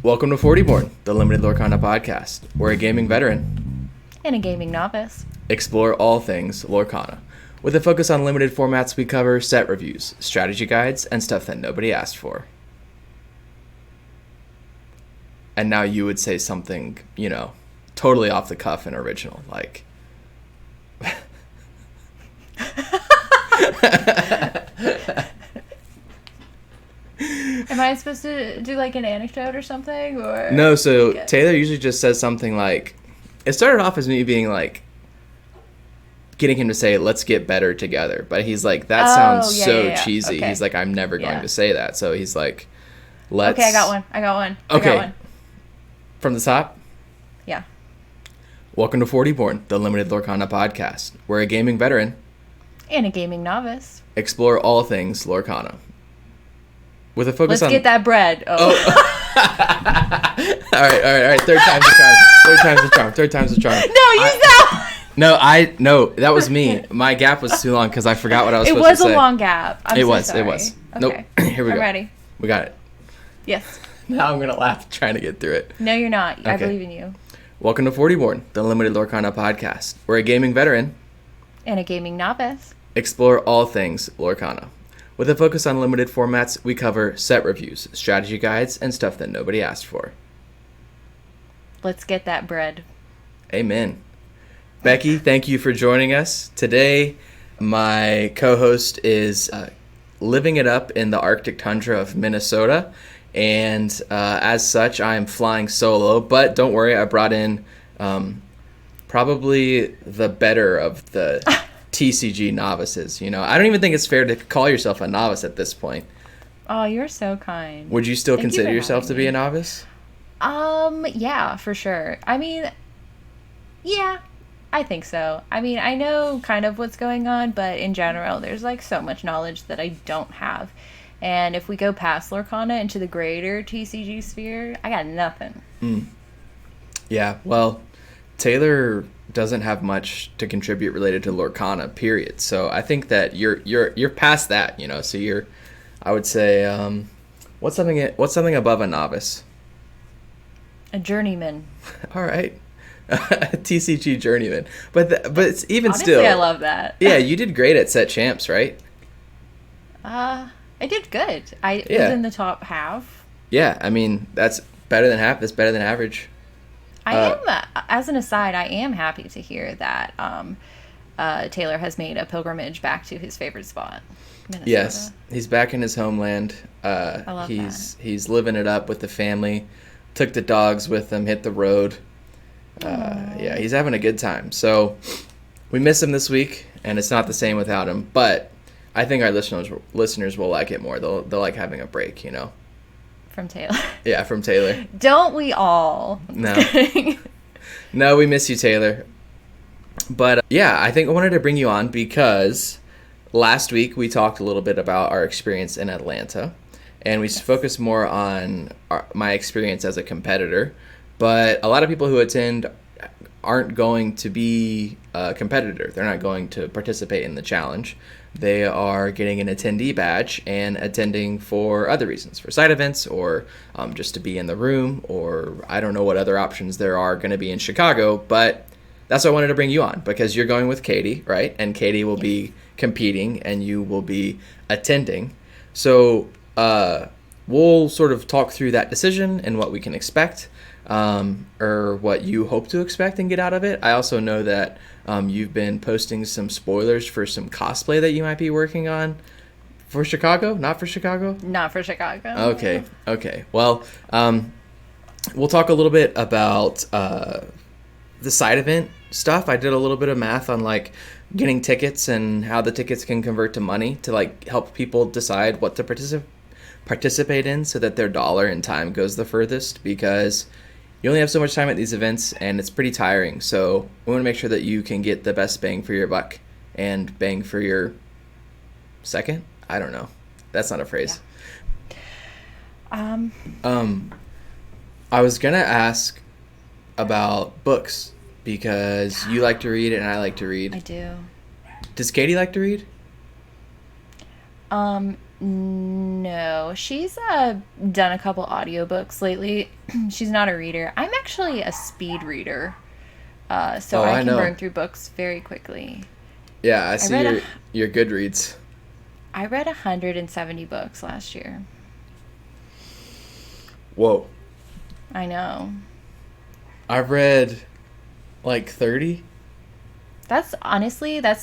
Welcome to Fortyborn, the limited Lorcana podcast, where a gaming veteran and a gaming novice explore all things Lorcana. With a focus on limited formats, we cover set reviews, strategy guides, and stuff that nobody asked for. And now you would say something, totally off the cuff and original, like... Am I supposed to do like an anecdote or something? Or No, so Taylor usually just says something like... It started off as me being like... getting him to say, let's get better together. But he's like, that sounds cheesy. Okay. He's like, I'm never going to say that. So he's like, let's... Okay, I got one. Okay. From the top? Yeah. Welcome to Fortyborn, the limited Lorcana podcast, where a gaming veteran and a gaming novice explore all things Lorcana. With a focus on... Let's get that bread. All right. Third time's the charm. No, you sound... No, that was me. My gap was too long because I forgot what I was supposed to say. It was a long gap. It was. Okay. Nope. Here we go. I'm ready. We got it. Yes. Now I'm going to laugh trying to get through it. No, you're not. Okay. I believe in you. Welcome to Fortyborn, the limited Lorcana podcast, where a gaming veteran and a gaming novice explore all things Lorcana. With a focus on limited formats, we cover set reviews, strategy guides, and stuff that nobody asked for. Let's get that bread. Amen. Becky, thank you for joining us. Today, my co-host is living it up in the Arctic tundra of Minnesota, and as such, I am flying solo, but don't worry, I brought in probably the better of the TCG novices. I don't even think it's fair to call yourself a novice at this point. Oh, you're so kind. Would you still Thank consider you yourself to be a novice? Yeah, for sure. I mean, yeah, I think so. I mean, I know kind of what's going on, but in general, there's like so much knowledge that I don't have. And if we go past Lorcana into the greater TCG sphere, I got nothing. Yeah, well, Taylor doesn't have much to contribute related to Lorcana, period. So I think that you're past that, So you're, I would say, what's something above a novice? A journeyman. All right. TCG journeyman, but it's even Honestly, still. I love that. Yeah, you did great at set champs, right? I did good. I was in the top half. Yeah, I mean that's better than half. That's better than average. I am, as an aside, I am happy to hear that Taylor has made a pilgrimage back to his favorite spot, Minnesota. Yes, he's back in his homeland. I love that. He's living it up with the family. Took the dogs with him. Hit the road. Yeah, he's having a good time. So we miss him this week, and it's not the same without him. But I think our listeners will like it more. They'll like having a break, From Taylor. Yeah, from Taylor. Don't we all? No, we miss you, Taylor. But yeah, I think I wanted to bring you on because last week we talked a little bit about our experience in Atlanta, and we focused more on my experience as a competitor. But a lot of people who attend aren't going to be a competitor. They're not going to participate in the challenge. They are getting an attendee badge and attending for other reasons, for side events or just to be in the room, or I don't know what other options there are going to be in Chicago, but that's why I wanted to bring you on, because you're going with Katie, right? And Katie will be competing and you will be attending. So we'll sort of talk through that decision and what we can expect. Or what you hope to expect and get out of it. I also know that you've been posting some spoilers for some cosplay that you might be working on for Chicago. Not for Chicago? Not for Chicago. Okay. Well, we'll talk a little bit about the side event stuff. I did a little bit of math on like getting tickets and how the tickets can convert to money to like help people decide what to participate in so that their dollar and time goes the furthest, because you only have so much time at these events and it's pretty tiring. So we want to make sure that you can get the best bang for your buck and bang for your second. I don't know. That's not a phrase. Yeah. I was going to ask about books because you like to read and I like to read. I do. Does Katie like to read? No, she's done a couple audiobooks lately. She's not a reader. I'm actually a speed reader, so Oh, I I can know. burn through books very quickly. Yeah, I I see read a your Goodreads. I read 170 books last year. Whoa. I know. I've read like 30. That's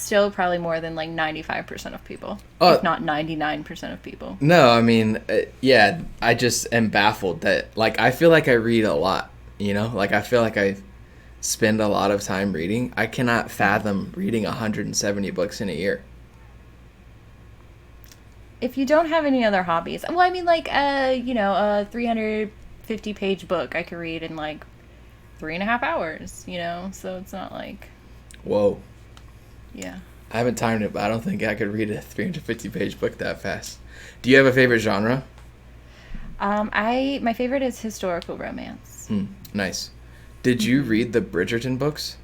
still probably more than like 95% of people, if Oh, not 99% of people. no, I mean, yeah, I just am baffled that, like, I feel like I read a lot, you know? Like, I feel like I spend a lot of time reading. I cannot fathom reading 170 books in a year. If you don't have any other hobbies, well, I mean, like, a 350-page book I could read in like 3.5 hours, So it's not like, Whoa. yeah. I haven't timed it, but I don't think I could read a 350-page book that fast. Do you have a favorite genre? My favorite is historical romance. Nice. Did you read the Bridgerton books?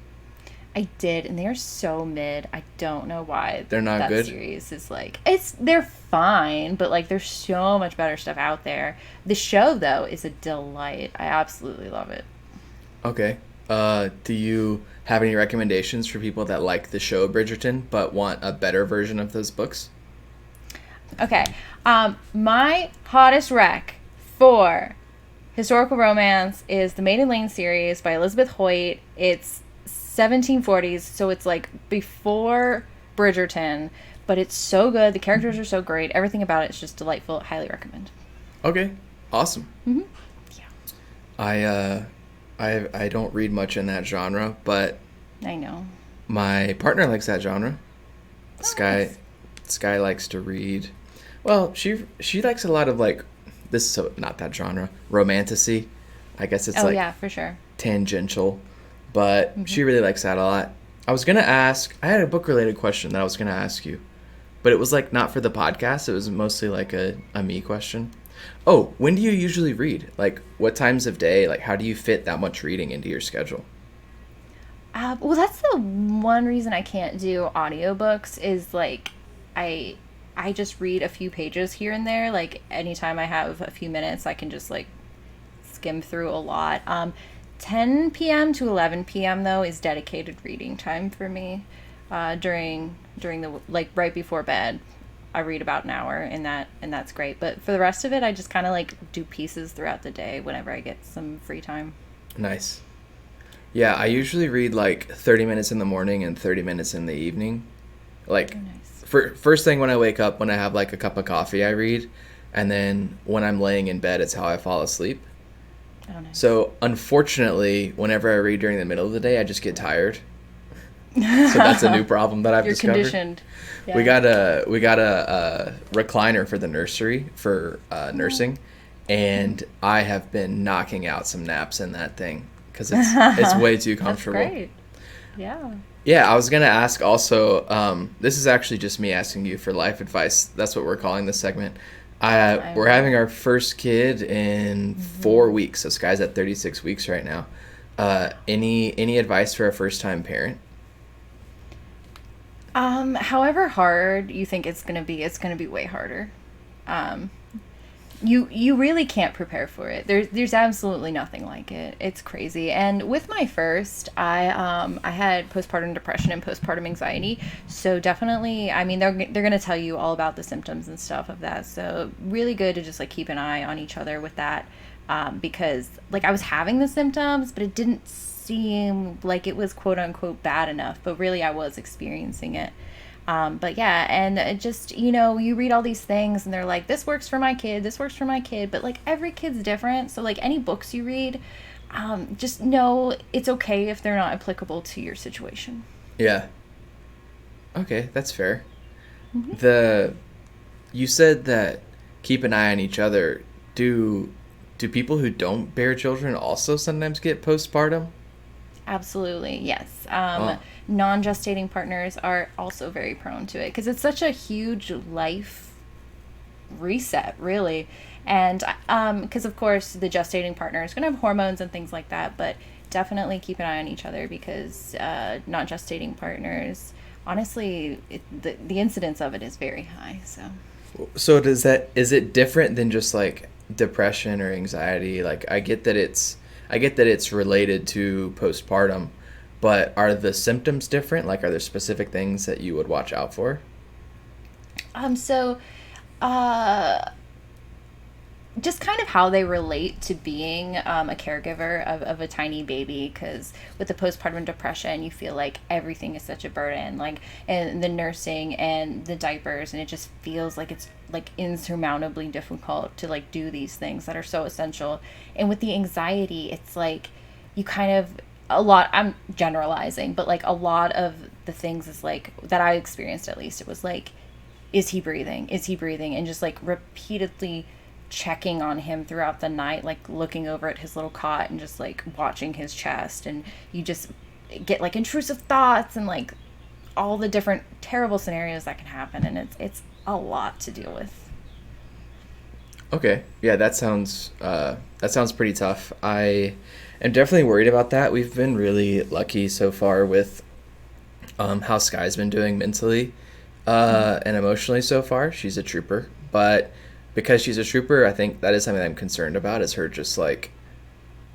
I did, and they are so mid. I don't know why They're not that good? series is like they're fine, but like there's so much better stuff out there. The show though is a delight. I absolutely love it. Okay. Do you have any recommendations for people that like the show Bridgerton but want a better version of those books? Okay. My hottest rec for historical romance is the Maiden Lane series by Elizabeth Hoyt. It's 1740s, so it's like before Bridgerton, but it's so good. The characters are so great. Everything about it is just delightful. Highly recommend. Okay. Awesome. Mm-hmm. Yeah. I don't read much in that genre, but I know. my partner likes that genre. Sky Nice. Sky likes to read. Well, she likes a lot of like this is so not that genre. Romantasy. I guess it's Oh like yeah, for sure. tangential, but she really likes that a lot. I was gonna ask. I had a book related question that I was gonna ask you, but it was like not for the podcast. It was mostly like a me question. Oh, when do you usually read? Like what times of day? Like how do you fit that much reading into your schedule? Well, that's the one reason I can't do audiobooks is like I I just read a few pages here and there. Like anytime I have a few minutes, I can just like skim through a lot. 10 p.m. to 11 p.m. though is dedicated reading time for me. During the like right before bed, I read about an hour, and that's great. But for the rest of it, I just kind of like do pieces throughout the day whenever I get some free time. Nice. Yeah, I usually read like 30 minutes in the morning and 30 minutes in the evening. Like Oh, nice. first thing when I wake up, when I have like a cup of coffee, I read, and then when I'm laying in bed, it's how I fall asleep. Oh, nice. So unfortunately, whenever I read during the middle of the day, I just get tired. So that's a new problem that I've You're discovered. conditioned. Yeah. We got a recliner for the nursery for nursing, and I have been knocking out some naps in that thing because it's way too That's comfortable. great. Yeah. Yeah, I was gonna ask also. This is actually just me asking you for life advice. That's what we're calling this segment. We're having our first kid in 4 weeks. So Sky's at 36 weeks right now. Any advice for a first time parent? However hard you think it's gonna be way harder. Um, you really can't prepare for it. There's absolutely nothing like it. It's crazy. And with my first, I had postpartum depression and postpartum anxiety. So definitely, I mean they're gonna tell you all about the symptoms and stuff of that. So really good to just like keep an eye on each other with that, because like I was having the symptoms, but it didn't seem like it was quote unquote bad enough. But really, I was experiencing it. But yeah, and it just, you read all these things and they're like, this works for my kid, this works for my kid, but like every kid's different. So like any books you read, just know it's okay if they're not applicable to your situation. Yeah. Okay, that's fair. The You said that keep an eye on each other. Do people who don't bear children also sometimes get postpartum? Absolutely, yes. Oh, Non-gestating partners are also very prone to it because it's such a huge life reset, really. And because, of course, the gestating partner is going to have hormones and things like that, but definitely keep an eye on each other because non-gestating partners, honestly, the incidence of it is very high. So, So is it different than just like depression or anxiety? Like I get that it's related to postpartum, but are the symptoms different? Like are there specific things that you would watch out for? So, uh, just kind of how they relate to being a caregiver of a tiny baby, because with the postpartum depression you feel like everything is such a burden, like, and the nursing and the diapers, and it just feels like it's like insurmountably difficult to like do these things that are so essential. And with the anxiety, it's like you kind of, a lot, I'm generalizing, but like a lot of the things is like that I experienced, at least it was like, is he breathing, is he breathing, and just like repeatedly checking on him throughout the night, like looking over at his little cot and just like watching his chest. And you just get like intrusive thoughts and like all the different terrible scenarios that can happen, and it's a lot to deal with. Okay. Yeah, that sounds pretty tough. I am definitely worried about that. We've been really lucky so far with how Sky's been doing mentally and emotionally so far. She's a trooper, but because she's a trooper, I think that is something I'm concerned about, is her just like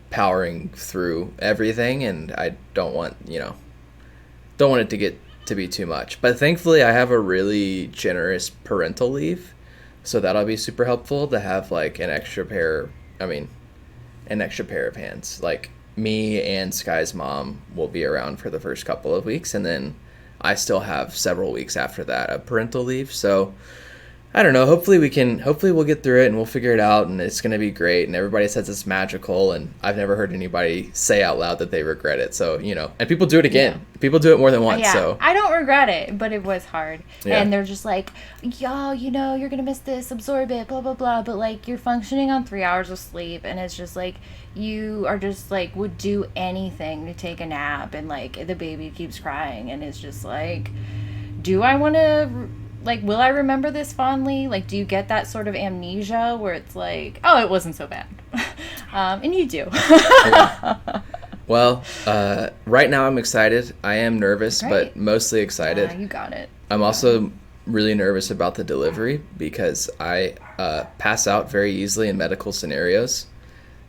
powering through everything, and I don't want it to get to be too much. But thankfully I have a really generous parental leave, so that'll be super helpful to have like an extra pair of hands. Like me and Sky's mom will be around for the first couple of weeks, and then I still have several weeks after that of parental leave. So I don't know. Hopefully we'll get through it and we'll figure it out, and it's going to be great. And everybody says it's magical, and I've never heard anybody say out loud that they regret it. So, and people do it again. Yeah. People do it more than once. Yeah, so I don't regret it, but it was hard. Yeah. And they're just like, yo, you're going to miss this, absorb it, blah, blah, blah. But like, you're functioning on 3 hours of sleep, and it's just like, you are just like, would do anything to take a nap, and like, the baby keeps crying, and it's just like, do I want to, like, will I remember this fondly? Like, do you get that sort of amnesia where it's like, oh, it wasn't so bad? And you do. Yeah. Well, right now I'm excited. I am nervous, but mostly excited. Yeah, you got it. I'm also really nervous about the delivery because I pass out very easily in medical scenarios.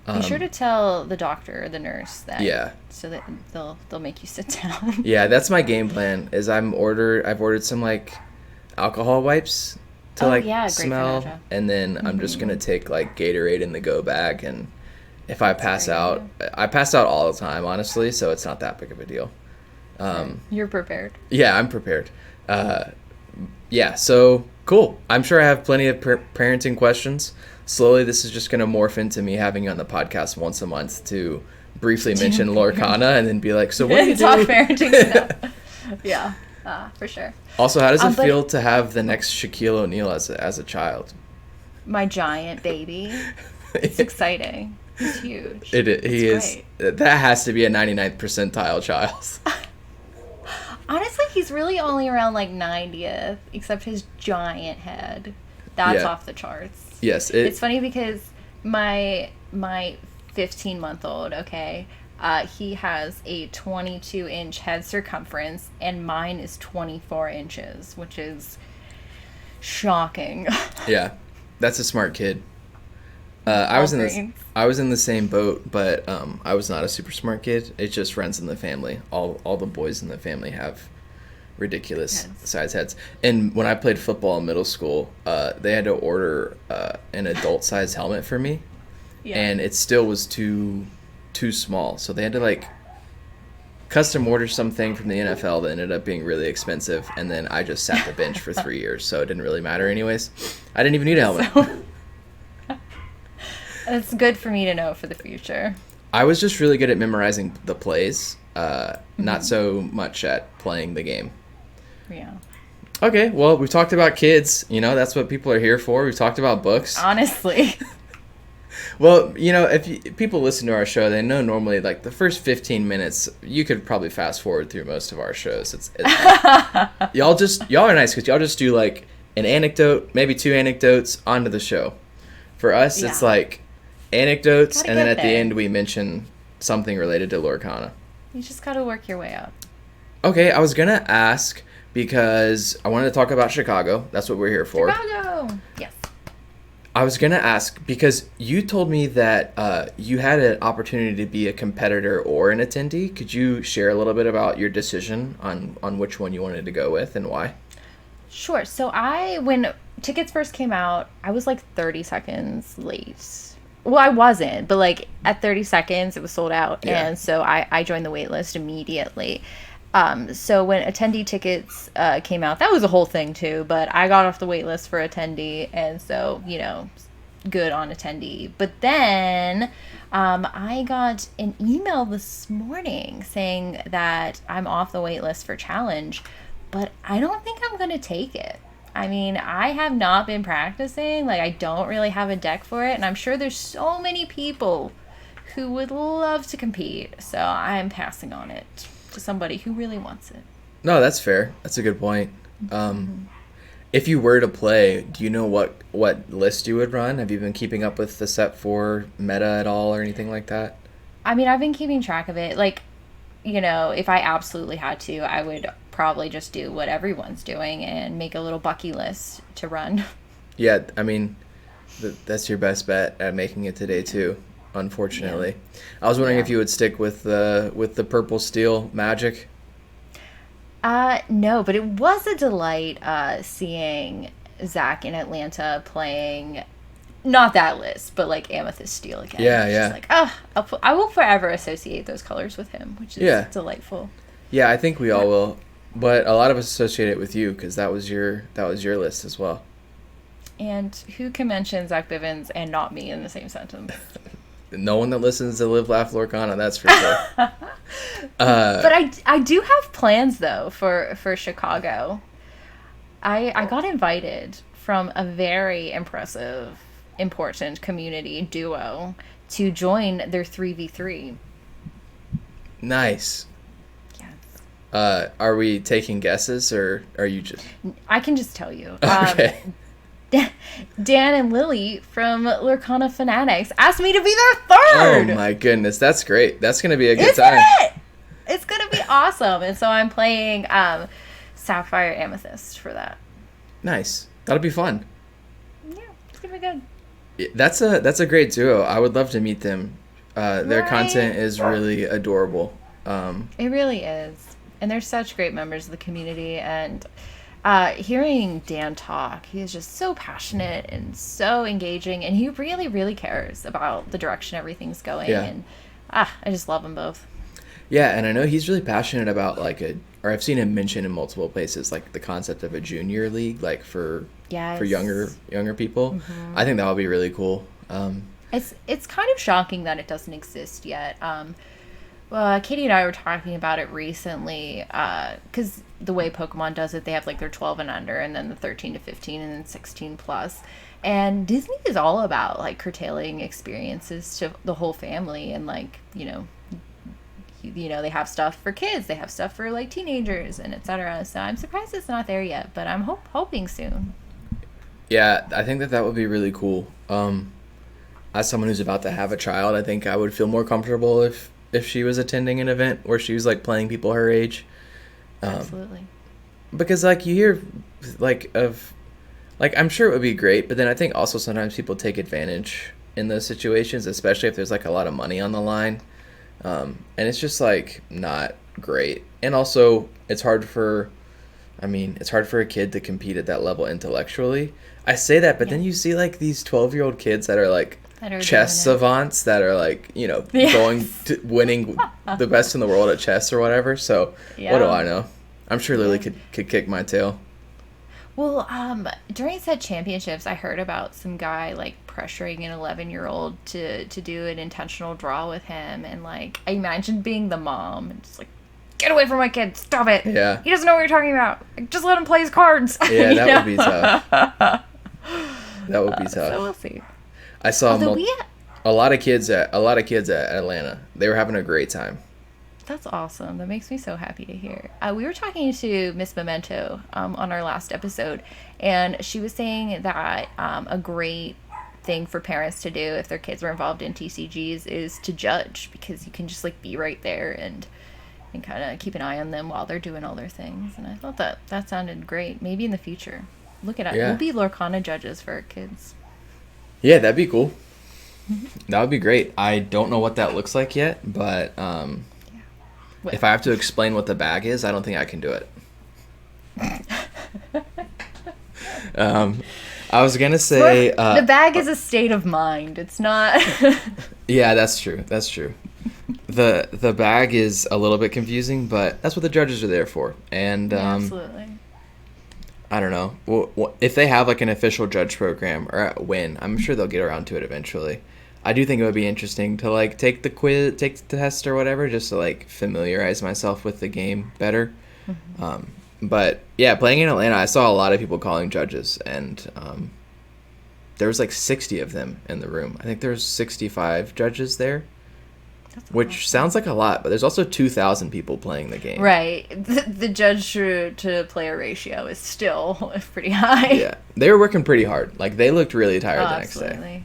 Be sure to tell the doctor or the nurse that. Yeah. So that they'll make you sit down. Yeah, that's my game plan. Is I've ordered some like alcohol wipes to smell, and then I'm just gonna take like Gatorade in the go bag, and if I pass out, I pass out all the time, honestly, so it's not that big of a deal. You're prepared. Yeah, I'm prepared. Yeah, so cool. I'm sure I have plenty of parenting questions. Slowly, this is just gonna morph into me having you on the podcast once a month to briefly mention Lorcana and then be like, so what do you do? Talk parenting stuff. Yeah. For sure. Also, how does it feel to have the next Shaquille O'Neal as a child? My giant baby. It's exciting. He's huge. He is. Great. That has to be a 99th percentile child. Honestly, he's really only around like 90th, except his giant head. That's off the charts. Yes. It's funny because my 15-month-old, okay, he has a 22-inch head circumference, and mine is 24 inches, which is shocking. Yeah, that's a smart kid. I was in the same boat, but I was not a super smart kid. It just runs in the family. All the boys in the family have ridiculous size heads. And when I played football in middle school, they had to order an adult size helmet for me, and it still was too small, so they had to like custom order something from the NFL that ended up being really expensive, and then I just sat the bench for 3 years, so it didn't really matter anyways. I didn't even need a helmet. So, it's good for me to know for the future. I was just really good at memorizing the plays, not so much at playing the game. Yeah. Okay, well, we've talked about kids, that's what people are here for. We've talked about books. Honestly. Well, if people listen to our show, they know normally like the first 15 minutes, you could probably fast forward through most of our shows. It's y'all are nice because y'all just do like an anecdote, maybe 2 anecdotes onto the show. For us, it's like anecdotes, and then at the end we mention something related to Lorcana. You just gotta work your way up. Okay, I was gonna ask, because I wanted to talk about Chicago. That's what we're here for. Chicago! Yes. I was going to ask, because you told me that you had an opportunity to be a competitor or an attendee. Could you share a little bit about your decision on which one you wanted to go with and why? Sure. So when tickets first came out, I was like 30 seconds late. Well, I wasn't, but like at 30 seconds, it was sold out. Yeah. And so I joined the wait list immediately. So when attendee tickets came out, that was a whole thing too, but I got off the wait list for attendee. And so, good on attendee. But then I got an email this morning saying that I'm off the wait list for challenge, but I don't think I'm going to take it. I mean, I have not been practicing. Like, I don't really have a deck for it. And I'm sure there's so many people who would love to compete. So I'm passing on it to somebody who really wants it. No, that's fair. That's a good point. If you were to play, do you know what list you would run? Have you been keeping up with the set 4 meta at all or anything like that? I mean, I've been keeping track of it. Like, if I absolutely had to, I would probably just do what everyone's doing and make a little Becky list to run. Yeah, I mean, that's your best bet at making it today too, unfortunately. Yeah. I was wondering if you would stick with the purple steel magic. No, but it was a delight seeing Zach in Atlanta playing, not that list, but like Amethyst Steel again. Yeah, yeah. Like, I will forever associate those colors with him, which is delightful. Yeah, I think we all will, but a lot of us associate it with you because that was your list as well. And who can mention Zach Bivens and not me in the same sentence? No one that listens to Live Laugh Lorcana, that's for sure. But I do have plans though for Chicago. I got invited from a very impressive, important community duo to join their 3v3. Nice. Yes. Are we taking guesses or are you just... I can just tell you. Okay. Dan and Lily from Lorcana Fanatics asked me to be their third. Oh my goodness, that's great. That's going to be a good time. It's going to be awesome. And so I'm playing Sapphire Amethyst for that. Nice. That'll be fun. Yeah, it's going to be good. That's a great duo. I would love to meet them. Their content is really adorable. It really is. And they're such great members of the community. And hearing Dan talk, he is just so passionate and so engaging. And he really, really cares about the direction everything's going. Yeah. And I just love them both. Yeah, and I know he's really passionate about or I've seen him mention in multiple places, like the concept of a junior league, like for younger people. Mm-hmm. I think that would be really cool. It's kind of shocking that it doesn't exist yet. Katie and I were talking about it recently because the way Pokemon does it, they have like their 12 and under, and then the 13 to 15, and then 16 plus. And Disney is all about like curtailing experiences to the whole family, and like they have stuff for kids, they have stuff for like teenagers, and etc. So I'm surprised it's not there yet, but I'm hoping soon. Yeah, I think that would be really cool. As someone who's about to have a child, I think I would feel more comfortable if she was attending an event where she was like playing people her age. Absolutely. Because like you hear I'm sure it would be great, but then I think also sometimes people take advantage in those situations, especially if there's like a lot of money on the line. And it's just like not great. And also it's hard for a kid to compete at that level intellectually. I say that, but then you see like these 12-year-old kids that are like chess savants that are like, going to winning the best in the world at chess or whatever. So what do I know? I'm sure Lily could kick my tail. Well, during set championships, I heard about some guy like pressuring an 11-year-old to do an intentional draw with him, and like I imagined being the mom and just like, get away from my kid, stop it. Yeah. He doesn't know what you're talking about. Just let him play his cards. Yeah, that would be tough. That would be tough. So we'll see. I saw a lot of kids at Atlanta. They were having a great time. That's awesome. That makes me so happy to hear. We were talking to Miss Memento on our last episode, and she was saying that a great thing for parents to do if their kids were involved in TCGs is to judge, because you can just like be right there and and kind of keep an eye on them while they're doing all their things. And I thought that sounded great. Maybe in the future, look at it. Yeah. We'll be Lorcana judges for our kids. Yeah, that'd be cool. That would be great. I don't know what that looks like yet, but if I have to explain what the bag is, I don't think I can do it. I was gonna say the bag is a state of mind. It's not. Yeah, that's true. That's true. The bag is a little bit confusing, but that's what the judges are there for. And Absolutely. I don't know. Well, if they have like an official judge program or a win, I'm sure they'll get around to it eventually. I do think it would be interesting to like take the quiz, take the test or whatever, just to like familiarize myself with the game better. But yeah, playing in Atlanta, I saw a lot of people calling judges, and there was like 60 of them in the room. I think there was 65 judges there, which sounds like a lot, but there's also 2,000 people playing the game. Right. The judge to player ratio is still pretty high. Yeah, they were working pretty hard. Like they looked really tired the next day. Absolutely.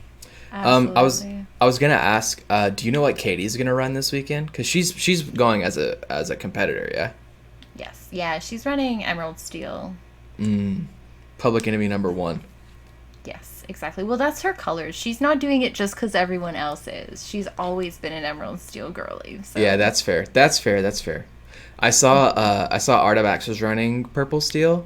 Absolutely. I was gonna ask, do you know what Katie's gonna run this weekend? Because she's going as a competitor, yeah. Yes. Yeah, she's running Emerald Steel. Public enemy number 1. Yes, exactly. Well, that's her colors. She's not doing it just because everyone else is. She's always been an Emerald Steel girly. So. Yeah, that's fair. That's fair. I saw Artabax was running Purple Steel,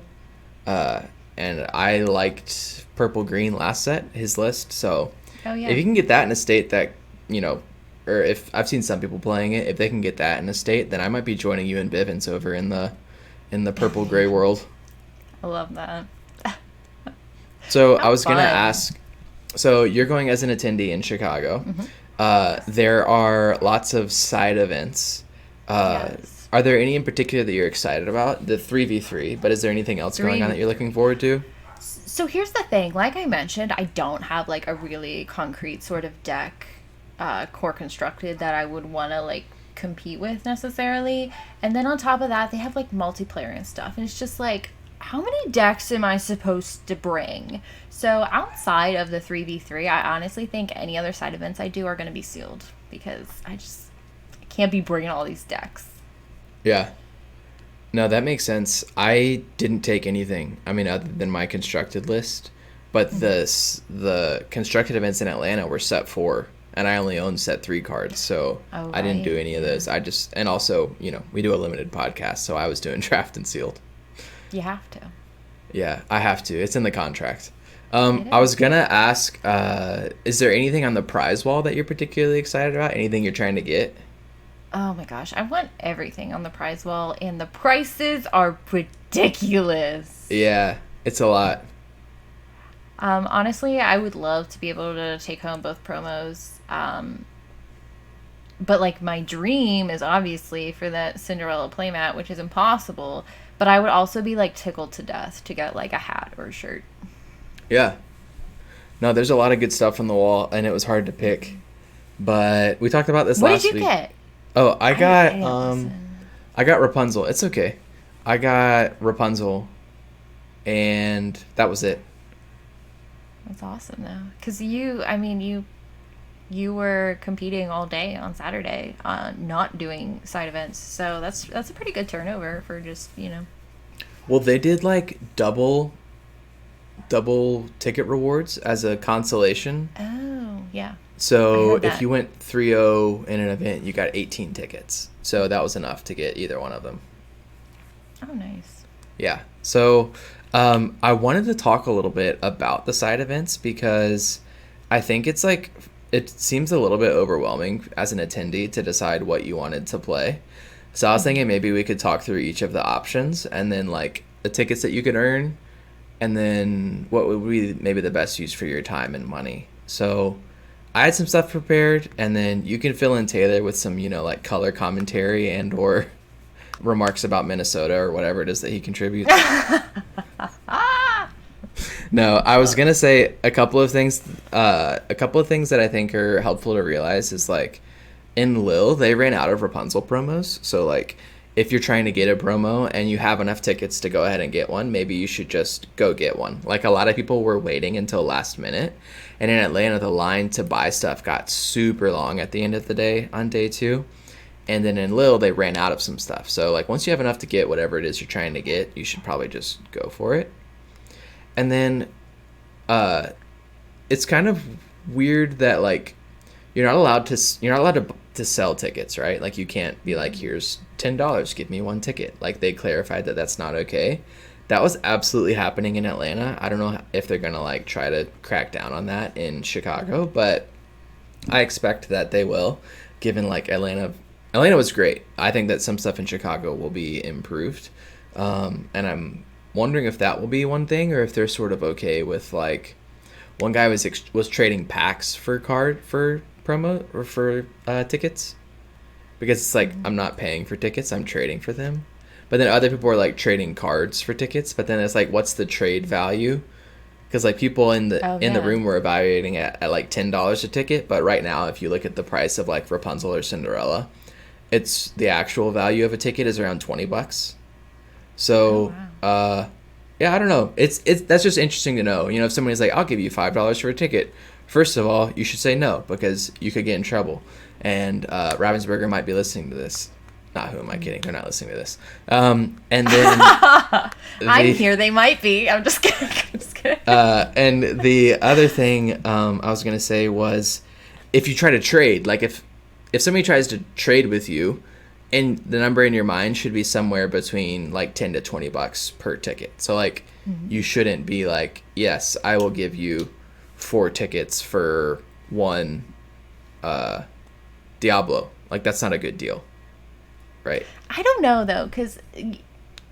and I liked Purple Green last set, his list. So if you can get that in a state that, you know, or if I've seen some people playing it, if they can get that in a state, then I might be joining you and Bivens over in the purple gray world. I love that. So I was going to ask, so you're going as an attendee in Chicago. There are lots of side events. Yes. Are there any in particular that you're excited about? The 3v3, but is there anything else going on that you're looking forward to? So here's the thing. Like I mentioned, I don't have like a really concrete sort of deck core constructed that I would want to like compete with necessarily. And then on top of that, they have like multiplayer and stuff. And it's just like, how many decks am I supposed to bring? So outside of the 3v3, I honestly think any other side events I do are going to be sealed because I can't be bringing all these decks. Yeah. No, that makes sense. I didn't take anything, I mean, other than my constructed list. But the constructed events in Atlanta were set 4. And I only own set 3 cards, so I didn't do any of those. And also, you know, we do a limited podcast, so I was doing draft and sealed. You have to. Yeah, I have to. It's in the contract. I was going to ask, is there anything on the prize wall that you're particularly excited about? Anything you're trying to get? Oh my gosh, I want everything on the prize wall, and the prices are ridiculous. Yeah, it's a lot. Honestly, I would love to be able to take home both promos. But like my dream is obviously for that Cinderella playmat, which is impossible. But I would also be like tickled to death to get like a hat or a shirt. Yeah. No, there's a lot of good stuff on the wall, and it was hard to pick. But we talked about this last week. What did you get? Oh, I got Rapunzel. It's okay. I got Rapunzel, and that was it. That's awesome, though. Because you were competing all day on Saturday, not doing side events. So that's a pretty good turnover for just, you know. Well, they did like double ticket rewards as a consolation. Oh, yeah. So if you went 3-0 in an event, you got 18 tickets. So that was enough to get either one of them. Oh, nice. Yeah. So I wanted to talk a little bit about the side events because I think it's like, it seems a little bit overwhelming as an attendee to decide what you wanted to play. So I was thinking maybe we could talk through each of the options and then like the tickets that you could earn and then what would be maybe the best use for your time and money. So I had some stuff prepared, and then you can fill in Taylor with some, you know, like color commentary and or remarks about Minnesota or whatever it is that he contributes. No, I was gonna say a couple of things that I think are helpful to realize is like in Lil they ran out of Rapunzel promos, so like if you're trying to get a promo and you have enough tickets to go ahead and get one, maybe you should just go get one. Like a lot of people were waiting until last minute, and in Atlanta the line to buy stuff got super long at the end of the day on day 2. And then in Lil, they ran out of some stuff. So like once you have enough to get whatever it is you're trying to get, you should probably just go for it. And then it's kind of weird that like you're not allowed to sell tickets, right? Like you can't be like, here's $10, give me one ticket. Like they clarified that that's not okay. That was absolutely happening in Atlanta. I don't know if they're gonna like try to crack down on that in Chicago, but I expect that they will, given like Atlanta was great. I think that some stuff in Chicago will be improved, and I'm wondering if that will be one thing, or if they're sort of okay with like, one guy was trading packs for promo or for tickets, because it's like I'm not paying for tickets, I'm trading for them. But then other people are like trading cards for tickets, but then it's like, what's the trade value? Because like people in the room were evaluating at like $10 a ticket, but right now if you look at the price of like Rapunzel or Cinderella, it's the actual value of a ticket is around $20. So yeah, I don't know. It's that's just interesting to know. You know, if somebody's like, I'll give you $5 for a ticket, first of all, you should say no, because you could get in trouble. And Ravensburger might be listening to this. Not who am I kidding? They're not listening to this. And then I'm here. They might be. I'm just kidding. I'm just kidding. And the other thing I was gonna say was, if you try to trade, like if somebody tries to trade with you, and the number in your mind should be somewhere between like $10 to $20 per ticket. So like you shouldn't be like, yes, I will give you 4 tickets for one Diablo. Like that's not a good deal. Right. I don't know though, because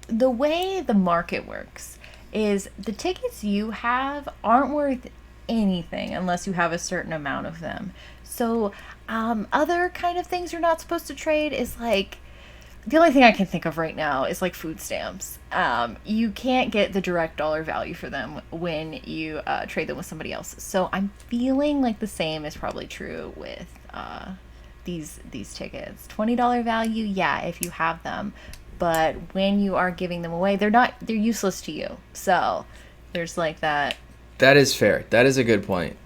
the way the market works is the tickets you have aren't worth anything unless you have a certain amount of them. So other kind of things you're not supposed to trade is like, the only thing I can think of right now is like food stamps. You can't get the direct dollar value for them when you trade them with somebody else. So I'm feeling like the same is probably true with these tickets. $20 value, yeah, if you have them, but when you are giving them away, they're useless to you. So there's like that. That is fair. That is a good point.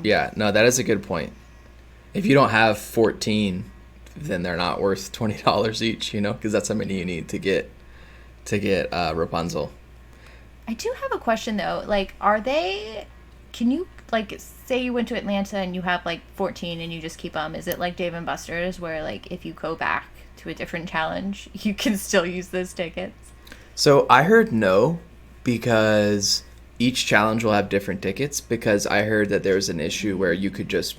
Yeah, no, that is a good point. If you don't have 14, then they're not worth $20 each, you know, because that's how many you need to get Rapunzel. I do have a question though. Like, can you, like, say you went to Atlanta and you have like 14 and you just keep them? Is it like Dave and Buster's where like if you go back to a different challenge, you can still use those tickets? So I heard no, because each challenge will have different tickets, because I heard that there was an issue where you could just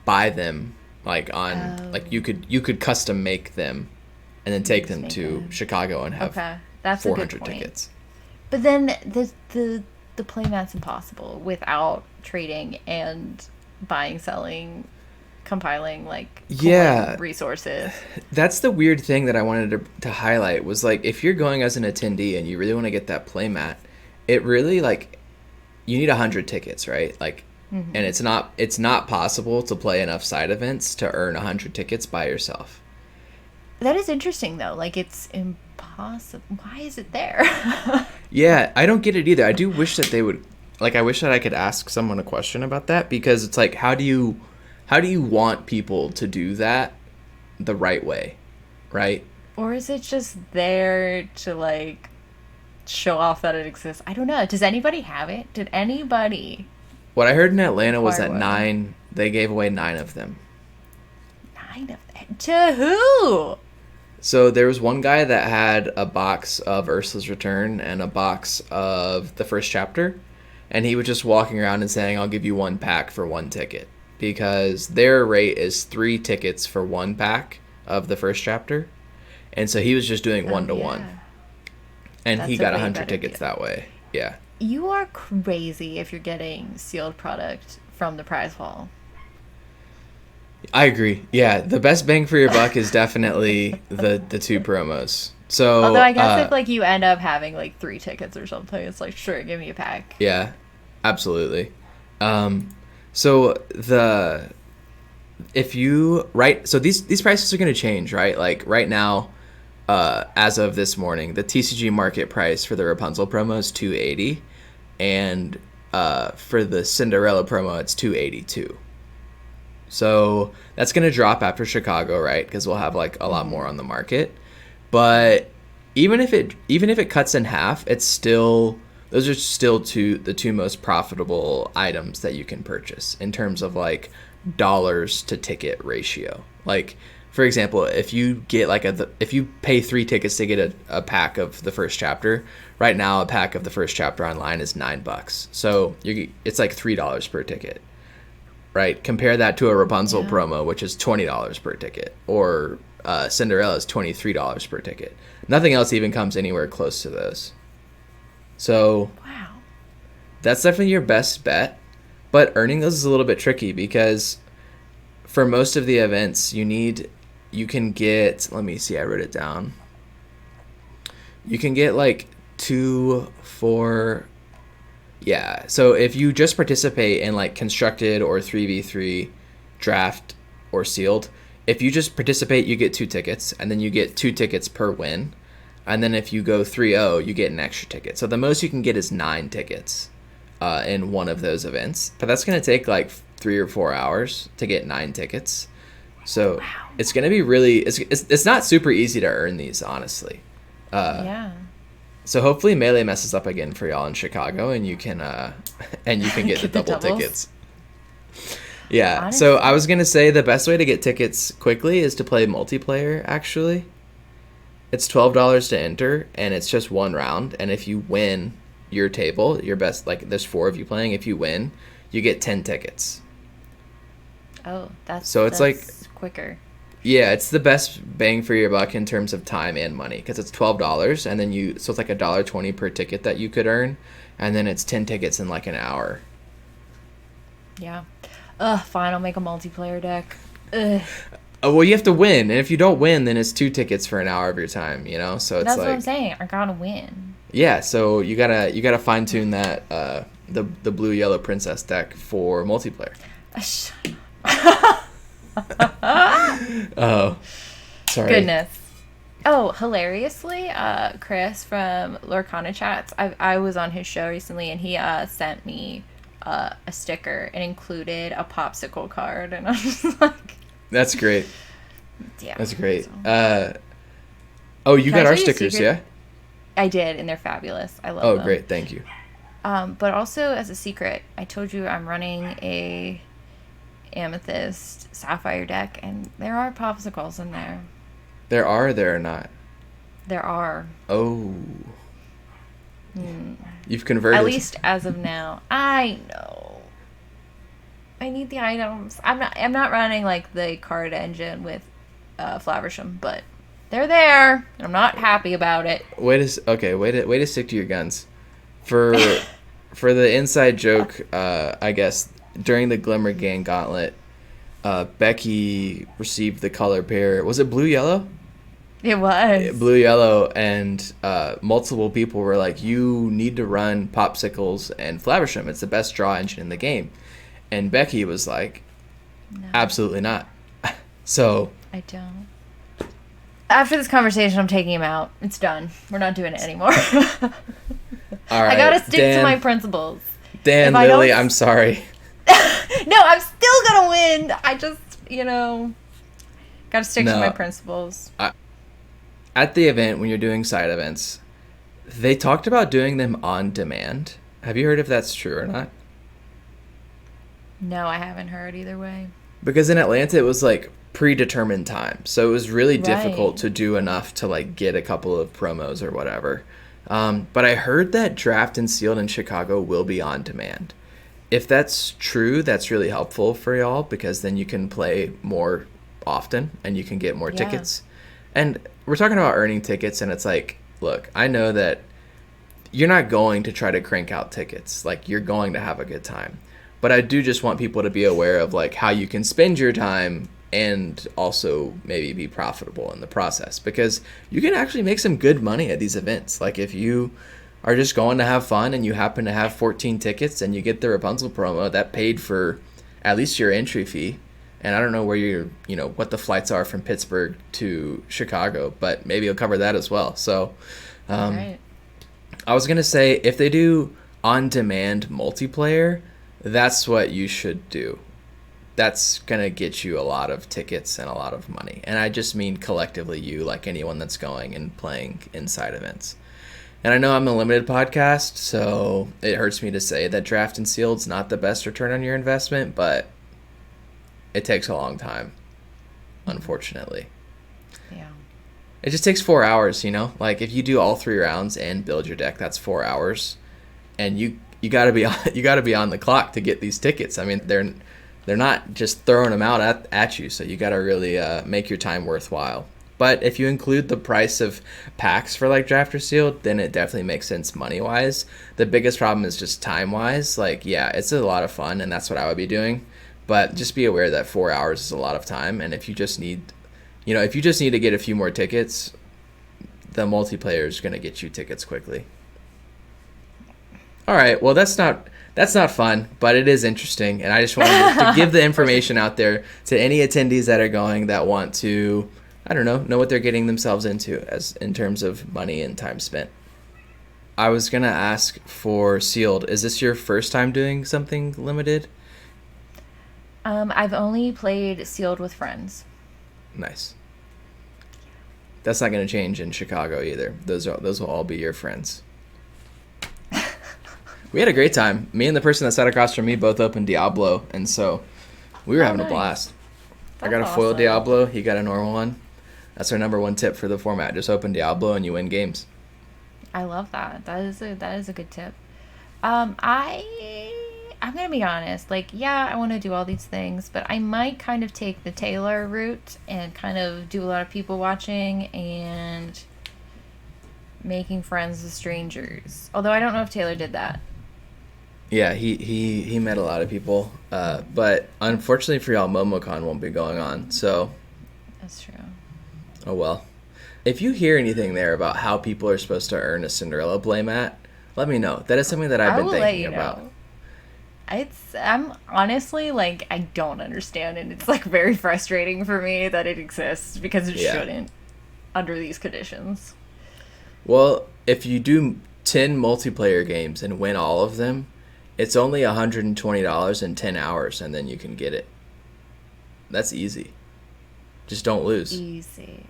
buy them like on like you could custom make them and then take them to Chicago and have that's 400 tickets. But then the playmat's impossible without trading and buying, selling, compiling like resources. That's the weird thing that I wanted to highlight, was like, if you're going as an attendee and you really want to get that playmat, it really like, you need 100 tickets, right? Like, and it's not possible to play enough side events to earn 100 tickets by yourself. That is interesting though. Like, it's impossible. Why is it there? Yeah, I don't get it either. I do wish that they would, like, I wish that I could ask someone a question about that, because it's like, how do you want people to do that the right way, right? Or is it just there to like show off that it exists? I don't know. Does anybody have it? Did anybody? What I heard in Atlanta was that they gave away 9 of them. 9 of them? To who? So there was one guy that had a box of Ursula's Return and a box of the first chapter, and he was just walking around and saying, I'll give you 1 pack for 1 ticket, because their rate is 3 tickets for 1 pack of the first chapter. And so he was just doing 1-to-1. And he got 100 tickets that way. Yeah. You are crazy if you're getting sealed product from the prize haul. I agree. Yeah, the best bang for your buck is definitely the 2 promos. So, although I guess if like you end up having like 3 tickets or something, it's like, sure, give me a pack. Yeah, absolutely. So these prices are going to change, right? Like right now, as of this morning, the TCG market price for the Rapunzel promo is $280, and for the Cinderella promo it's $282. So that's going to drop after Chicago, right? Because we'll have like a lot more on the market. But even if it cuts in half, it's still, those are still the two most profitable items that you can purchase in terms of like dollars to ticket ratio. Like, for example, if you get like if you pay 3 tickets to get a pack of the first chapter, right now a pack of the first chapter online is $9. So it's like $3 per ticket, right? Compare that to a Rapunzel promo, which is $20 per ticket, or Cinderella is $23 per ticket. Nothing else even comes anywhere close to those. So wow, that's definitely your best bet. But earning those is a little bit tricky because for most of the events, you can get, let me see, I wrote it down. You can get like 2, 4, yeah. So if you just participate in like constructed or 3v3 draft or sealed, if you just participate, you get 2 tickets, and then you get 2 tickets per win. And then if you go 3-0, you get an extra ticket. So the most you can get is 9 tickets in one of those events. But that's going to take like 3 or 4 hours to get 9 tickets. So it's going to be really, it's not super easy to earn these, honestly. Yeah. So hopefully Melee messes up again for y'all in Chicago, and you can get the double tickets. Yeah. Honestly. So I was going to say the best way to get tickets quickly is to play multiplayer, actually. It's $12 to enter, and it's just one round. And if you win your table, your best, like there's 4 of you playing, if you win, you get 10 tickets. Oh, that's like quicker. Yeah, it's the best bang for your buck in terms of time and money, because it's $12, and then so it's like $1.20 per ticket that you could earn, and then it's 10 tickets in like an hour. Yeah. Fine, I'll make a multiplayer deck. Well, you have to win, and if you don't win, then it's 2 tickets for an hour of your time, you know? So it's that's like, what I'm saying. I gotta win. Yeah, so you gotta fine tune that the blue yellow princess deck for multiplayer. Oh, sorry. Goodness. Oh, hilariously, Chris from Lorcana Chats, I was on his show recently, and he sent me a sticker and included a popsicle card, and I was just like, that's great. Yeah, that's great. So. You got our stickers, yeah? I did, and they're fabulous. I love them. Oh, great, thank you. But also, as a secret, I told you I'm running a amethyst sapphire deck, and there are popsicles in there. There are, there are not. There are. Oh. You've converted. At least as of now. I know. I need the items. I'm not running like the card engine with Flaversham, but they're there. I'm not happy about it. Way to stick to your guns. For the inside joke, I guess during the Glimmer Gang Gauntlet, Becky received the color pair. Was it blue yellow? It was blue yellow, and multiple people were like, "You need to run Popsicles and Flaversham. It's the best draw engine in the game." And Becky was like, "No. Absolutely not." So I don't. After this conversation, I'm taking him out. It's done. We're not doing it anymore. All right, I gotta stick to my principles. Dan, Lily, I'm sorry. No, I'm still gonna win. I just, gotta stick to my principles. At the event, when you're doing side events, they talked about doing them on demand. Have you heard if that's true or not? No, I haven't heard either way. Because in Atlanta, it was like predetermined time. So it was really difficult to do enough to like get a couple of promos or whatever. But I heard that draft and sealed in Chicago will be on demand. If that's true, that's really helpful for y'all, because then you can play more often and you can get more tickets. And we're talking about earning tickets, and it's like, look, I know that you're not going to try to crank out tickets. Like, you're going to have a good time. But I do just want people to be aware of like how you can spend your time and also maybe be profitable in the process, because you can actually make some good money at these events. Like, if you are just going to have fun and you happen to have 14 tickets and you get the Rapunzel promo, that paid for at least your entry fee. And I don't know where what the flights are from Pittsburgh to Chicago, but maybe you'll cover that as well. So I was going to say, if they do on-demand multiplayer, that's what you should do. that's going to get you a lot of tickets and a lot of money. And I just mean collectively you, like anyone that's going and playing inside events. And I know I'm a limited podcast, so it hurts me to say that draft and sealed's not the best return on your investment, but it takes a long time, unfortunately. Yeah. It just takes 4 hours, you know? Like, if you do all 3 rounds and build your deck, that's 4 hours. And you gotta be on the clock to get these tickets. I mean, they're not just throwing them out at you, so you gotta really make your time worthwhile. But if you include the price of packs for like draft or sealed, then it definitely makes sense money wise. The biggest problem is just time wise. Like, yeah, it's a lot of fun, and that's what I would be doing. But just be aware that 4 hours is a lot of time, and if you just need to get a few more tickets, the multiplayer is going to get you tickets quickly. All right, well that's not fun, but it is interesting, and I just wanted to give the information out there to any attendees that are going that want to, I don't know what they're getting themselves into as in terms of money and time spent. I was gonna ask for sealed. Is this your first time doing something limited? I've only played sealed with friends. Nice. That's not gonna change in Chicago either. Those will all be your friends. We had a great time. Me and the person that sat across from me both opened Diablo, and so we were having a blast. That's I got a foil awesome. Diablo. He got a normal one. That's our number one tip for the format. Just open Diablo and you win games. I love that. That is a good tip. I'm gonna be honest. Like, yeah, I want to do all these things, but I might kind of take the Taylor route and kind of do a lot of people watching and making friends with strangers. Although I don't know if Taylor did that. Yeah, he met a lot of people, but unfortunately for y'all, MomoCon won't be going on. So, That's true. oh well. If you hear anything there about how people are supposed to earn a Cinderella playmat, let me know. That is something that I've been thinking about. I'm honestly, like, I don't understand, and it's like very frustrating for me that it exists because it shouldn't under these conditions. Well, if you do 10 multiplayer games and win all of them, it's only $120 in 10 hours, and then you can get it. That's easy. Just don't lose. Easy.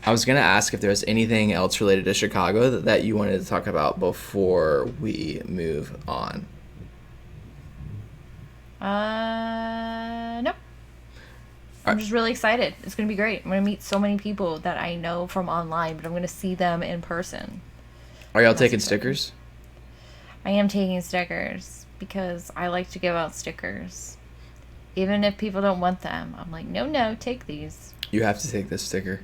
I was going to ask if there was anything else related to Chicago that you wanted to talk about before we move on. Nope. I'm just really excited. It's going to be great. I'm going to meet so many people that I know from online, but I'm going to see them in person. Are y'all taking stickers? I am taking stickers because I like to give out stickers. Even if people don't want them, I'm like, no, take these. You have to take this sticker.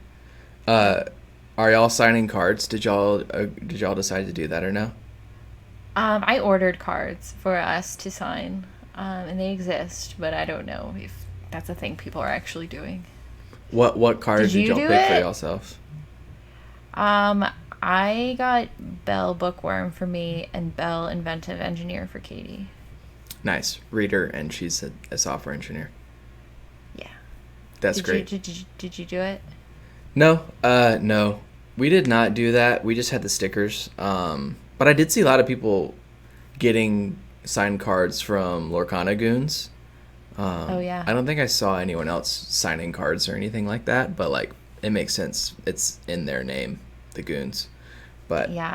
Are y'all signing cards? Did y'all decide to do that or no? I ordered cards for us to sign, and they exist, but I don't know if that's a thing people are actually doing. What cards did y'all pick for yourself? I got Belle Bookworm for me and Belle Inventive Engineer for Katie. Nice. Reader, and she's a software engineer. Yeah. That's great. Did you do it? No. We did not do that. We just had the stickers. But I did see a lot of people getting signed cards from Lorcana goons. Oh, yeah. I don't think I saw anyone else signing cards or anything like that, but like it makes sense. It's in their name, the goons. But yeah,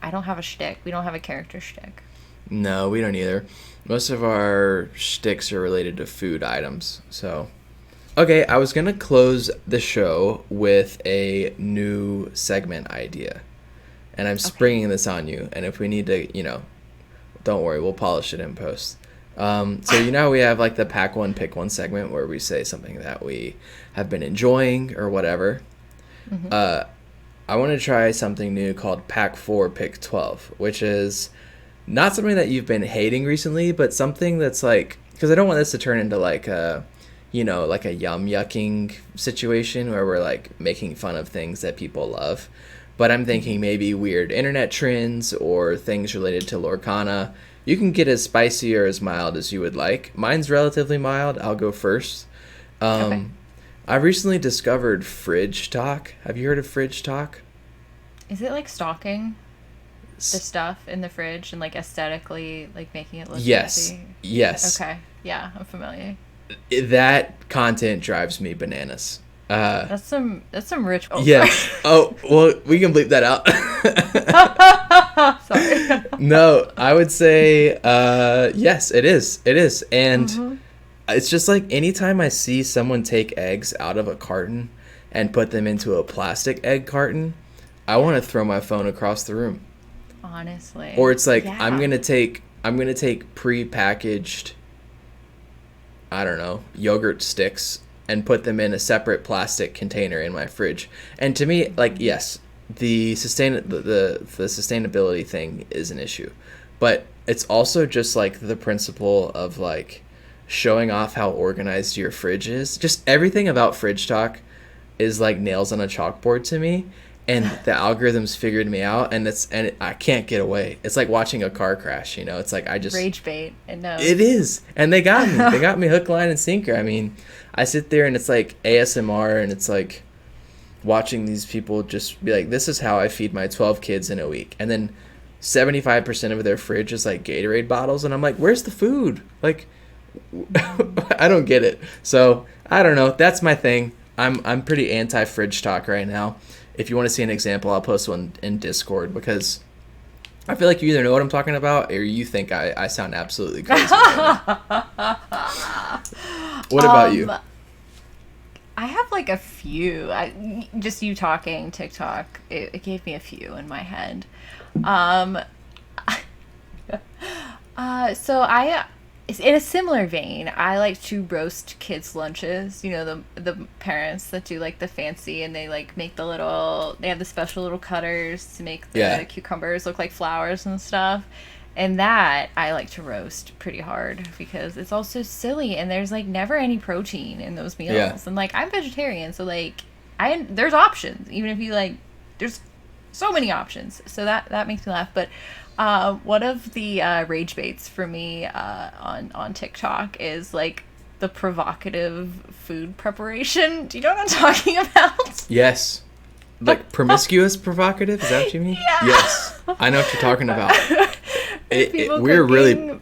I don't have a shtick. We don't have a character shtick. No, we don't either. Most of our shticks are related to food items. So, okay, I was gonna close the show with a new segment idea, and I'm springing this on you. And if we need to, don't worry, we'll polish it in post. So we have like the pack one, pick one segment where we say something that we have been enjoying or whatever. Mm-hmm. I want to try something new called Pack 4, Pick 12, which is not something that you've been hating recently, but something that's like, because I don't want this to turn into like a, like a yum yucking situation where we're like making fun of things that people love. But I'm thinking maybe weird internet trends or things related to Lorcana. You can get as spicy or as mild as you would like. Mine's relatively mild. I'll go first. Okay. I recently discovered fridge talk. Have you heard of fridge talk? Is it like stalking? the stuff in the fridge and like aesthetically like making it look Yes. fancy? Yes. Okay. Yeah, I'm familiar. That content drives me bananas. That's some rich. Oh, Yeah. sorry. Oh, well, we can bleep that out. Sorry. No, I would say yes, it is. It is. And it's just like anytime I see someone take eggs out of a carton and put them into a plastic egg carton, I want to throw my phone across the room. Honestly. Or it's like Yeah. I'm going to take pre-packaged, I don't know, yogurt sticks and put them in a separate plastic container in my fridge. And to me, like, yes, the sustainability thing is an issue, but it's also just like the principle of like showing off how organized your fridge is. Just everything about Fridge Talk is like nails on a chalkboard to me, and the algorithms figured me out, and I can't get away. It's like watching a car crash, you know. It's like I just rage bait. And no, it is, and they got me. They got me hook, line, and sinker. I mean, I sit there and it's like ASMR, and it's like watching these people just be like, "This is how I feed my 12 kids in a week," and then 75% of their fridge is like Gatorade bottles, and I'm like, "Where's the food?" Like, I don't get it. So I don't know. That's my thing. I'm pretty anti Fridge Talk right now. If you want to see an example, I'll post one in Discord, because I feel like you either know what I'm talking about or you think I sound absolutely crazy. What about you? I have like a few. Just you talking TikTok, it gave me a few in my head. So in a similar vein, I like to roast kids' lunches. You know, the parents that do like the fancy, and they like make they have the special little cutters to make the cucumbers look like flowers and stuff. And that I like to roast pretty hard because it's all so silly, and there's like never any protein in those meals. Yeah. And like I'm vegetarian, so like there's options. Even if you like, there's so many options. So that makes me laugh. But one of the rage baits for me on TikTok is like the provocative food preparation. Do you know what I'm talking about? Yes. Like promiscuous provocative? Is that what you mean? Yeah. Yes. I know what you're talking about. We're really,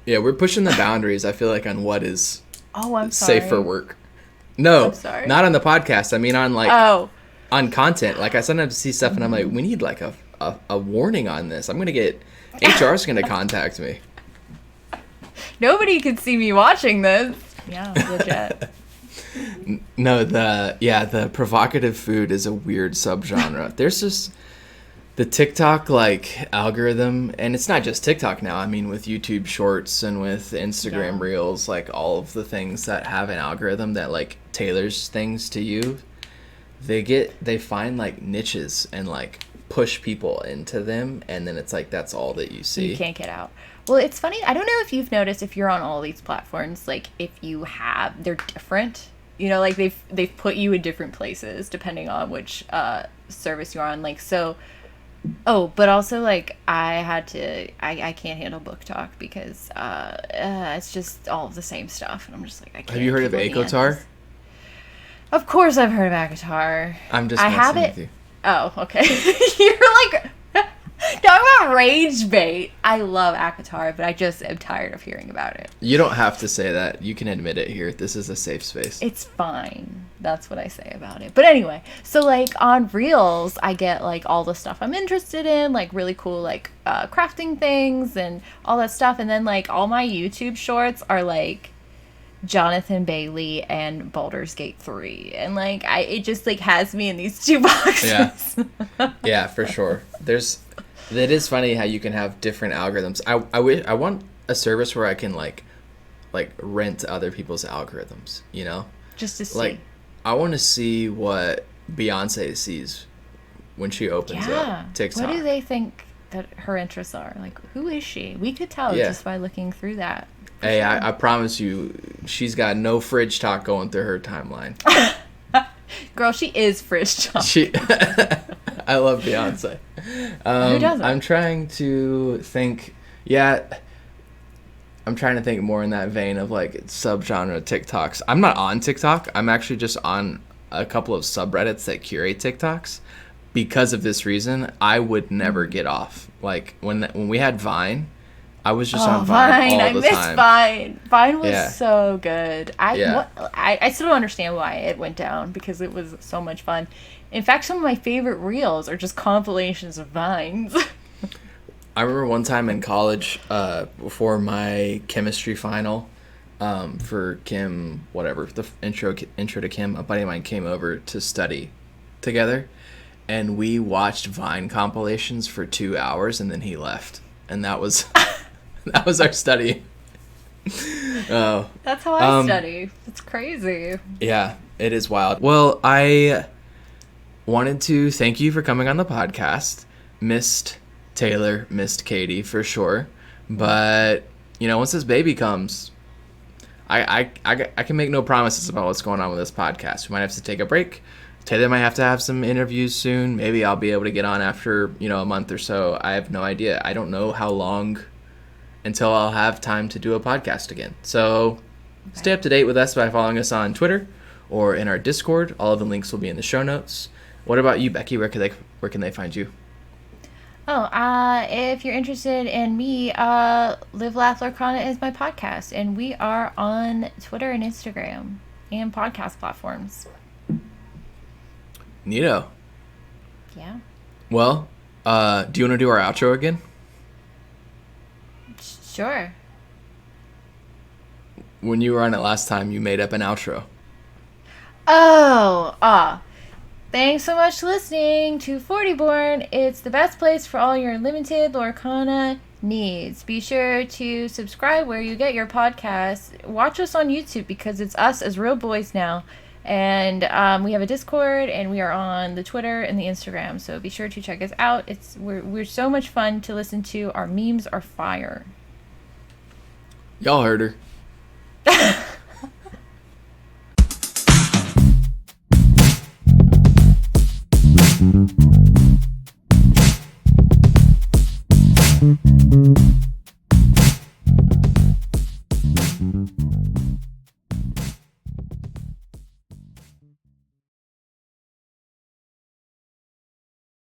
we're pushing the boundaries, I feel like, on what is I'm sorry. safe for work. No, I'm sorry. Not on the podcast. I mean on like on content. Like I sometimes see stuff and I'm like, we need like a warning on this. I'm gonna get HR's gonna contact me. Nobody could see me watching this. Yeah, legit. No, the provocative food is a weird subgenre. There's just the TikTok like algorithm, and it's not just TikTok now. I mean, with YouTube Shorts and with Instagram Reels, like all of the things that have an algorithm that like tailors things to you, they find like niches and like push people into them, and then it's like that's all that you see. You can't get out. Well, it's funny. I don't know if you've noticed, if you're on all these platforms, like if they're different. You know, like they've put you in different places depending on which service you're on. Like so. Oh, but also like I can't handle book talk because it's just all the same stuff, and I'm just like I can't. Have you heard of Akotar? Of course, I've heard of Akotar. I'm just messing with you. Oh, okay. You're like talking about rage bait. I love Akatar, but I just am tired of hearing about it. You don't have to say that. You can admit it here. This is a safe space. It's fine. That's what I say about it. But anyway, so like on Reels, I get like all the stuff I'm interested in, like really cool like crafting things and all that stuff. And then like all my YouTube shorts are like Jonathan Bailey and Baldur's Gate 3, and like it just like has me in these two boxes. Yeah, for sure. It is funny how you can have different algorithms. I want a service where I can like rent other people's algorithms, you know? Just to see. Like I want to see what Beyonce sees when she opens up TikTok. What do they think that her interests are? Like, who is she? We could tell just by looking through that. Hey, sure. I promise you, she's got no Fridge Talk going through her timeline. Girl, she is Fridge Talk. I love Beyonce. Who doesn't? I'm trying to think. Yeah, I'm trying to think more in that vein of like subgenre TikToks. I'm not on TikTok. I'm actually just on a couple of subreddits that curate TikToks. because of this reason, I would never get off. Like when we had Vine, I was just on Vine all the time. I miss Vine. Vine was so good. I still don't understand why it went down because it was so much fun. In fact, some of my favorite reels are just compilations of Vines. I remember one time in college, before my chemistry final, for Kim, whatever, the intro to Kim, a buddy of mine came over to study together, and we watched Vine compilations for 2 hours, and then he left, and that was that was our study. Oh, that's how I study. It's crazy. Yeah, it is wild. Well, I wanted to thank you for coming on the podcast. Missed Taylor, missed Katie for sure, but once this baby comes, I can make no promises about what's going on with this podcast. We might have to take a break. Taylor might have to have some interviews soon. Maybe I'll be able to get on after a month or so. I have no idea. I don't know how long until I'll have time to do a podcast again. So stay up to date with us by following us on Twitter or in our Discord. All of the links will be in the show notes. What about you, Becky? Where can they find you? Oh, if you're interested in me, LiveLaughLorcana is my podcast, and we are on Twitter and Instagram and podcast platforms. Neato. Yeah. Well, do you want to do our outro again? Sure. When you were on it last time, you made up an outro. Thanks so much for listening to Fortyborn. It's the best place for all your limited Lorcana needs. Be sure to subscribe where you get your podcasts. Watch us on YouTube because it's us as real boys now. And we have a Discord, and we are on the Twitter and the Instagram. So be sure to check us out. We're so much fun to listen to. Our memes are fire. Y'all heard her.